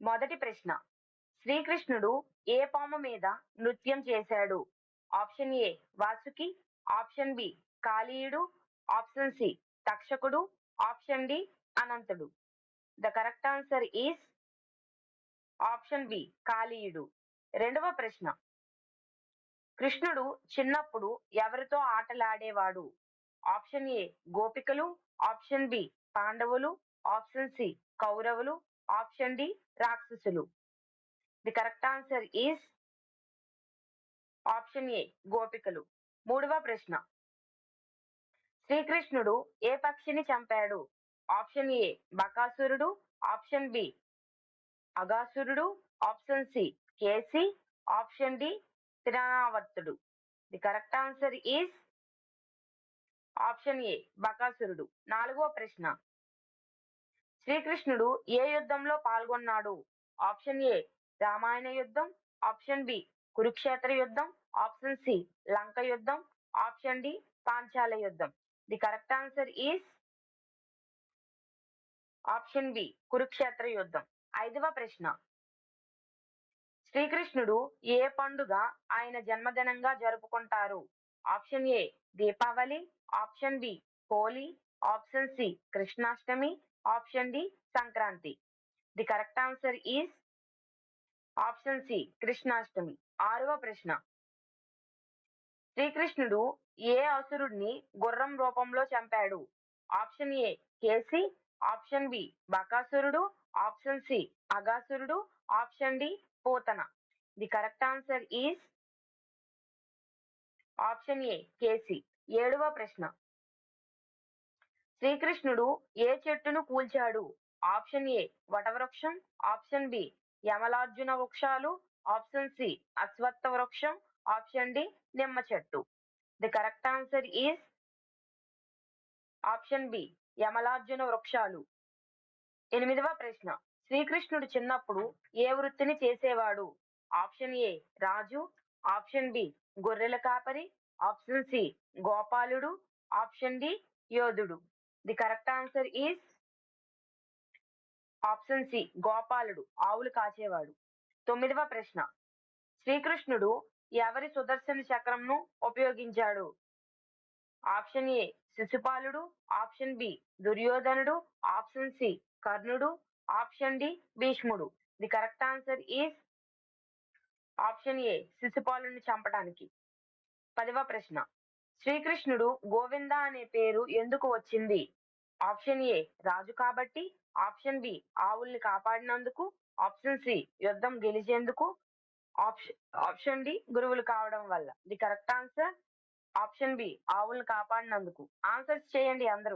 మొదటి ప్రశ్న. శ్రీకృష్ణుడు ఏ పాము మీద నృత్యం చేశాడు? Option A Vasuki, option B కాళీయుడు, ఆప్షన్ సి తక్షకుడు, ఆప్షన్ డి అనంతుడు. The correct answer is option B కాళీయుడు. రెండవ ప్రశ్న. కృష్ణుడు చిన్నప్పుడు ఎవరితో ఆటలాడేవాడు? ఆప్షన్ ఏ గోపికలు, ఆప్షన్ బి పాండవులు, ఆప్షన్ సి కౌరవులు, ఆప్షన్ డి రాక్షసులు. The correct answer is option A గోపికలు. మూడవ ప్రశ్న. శ్రీకృష్ణుడు ఏ పక్షిని చంపాడు? ఆప్షన్ ఏ బకాసురుడు, ఆప్షన్ బి అగాసురుడు, option C Keshi, option D తిరణావర్తుడు. The correct answer is option A బకాసురుడు. నాలుగవ ప్రశ్న. శ్రీకృష్ణుడు ఏ యుద్ధంలో పాల్గొన్నాడు? ఆప్షన్ ఏ రామాయణ యుద్ధం, ఆప్షన్ బి కురుక్షేత్ర యుద్ధం, ఆప్షన్ సి లంక యుద్ధం, ఆప్షన్ డి పాంచాల యుద్ధం. The correct answer is option B Kurukshetra యుద్ధం. ఐదవ ప్రశ్న. శ్రీకృష్ణుడు ఏ పండుగ ఆయన జన్మదినంగా జరుపుకుంటారు? Option A Deepavali, option B Holi, option C Krishnashtami, option D Sankranti. The correct answer is option C Krishnashtami. ఆరవ ప్రశ్న. శ్రీకృష్ణుడు ఏ అసురుడిని గుర్రం రూపంలో చంపాడు? Option A Keshi, option B బకాసురుడు, ఆప్షన్ సి అగాసురుడు, option D Putana. The correct answer is option A Keshi. ఏడవ ప్రశ్న. శ్రీకృష్ణుడు ఏ చెట్టును కూల్చాడు? ఆప్షన్ ఏ వటవృక్షం, ఆప్షన్ బి యమలార్జున వృక్షాలు, ఆప్షన్ సి అశ్వత్థ వృక్షం, ఆప్షన్ డి నిమ్మ చెట్టు. The correct answer is option B యమలార్జున వృక్షాలు. ఎనిమిదవ ప్రశ్న. శ్రీకృష్ణుడు చిన్నప్పుడు ఏ వృత్తిని చేసేవాడు? ఆప్షన్ ఏ రాజు, ఆప్షన్ బి గొర్రెల కాపరి, ఆప్షన్ సి గోపాలుడు, ఆప్షన్ డి యోధుడు. The correct answer is option C గోపాలుడు, ఆవులు కాచేవాడు. తొమ్మిదవ ప్రశ్న. శ్రీకృష్ణుడు ఎవరి సుదర్శన చక్రంను ఉపయోగించాడు? ఆప్షన్ ఏ శిశుపాలుడు, ఆప్షన్ బి దుర్యోధనుడు, ఆప్షన్ సి కర్ణుడు, ఆప్షన్ డి భీష్ముడు. The correct answer is option A శిశుపాలుని చంపడానికి. పదవ ప్రశ్న. శ్రీకృష్ణుడు గోవింద అనే పేరు ఎందుకు వచ్చింది? ఆప్షన్ ఏ రాజు కాబట్టి, ఆప్షన్ బి ఆవుల్ని కాపాడినందుకు, ఆప్షన్ సి యుద్ధం గెలిచేందుకు, ఆప్షన్ డి గురువులు కావడం వల్ల. The correct answer option B ఆవుల్ని కాపాడినందుకు. ఆన్సర్స్ చేయండి అందరూ.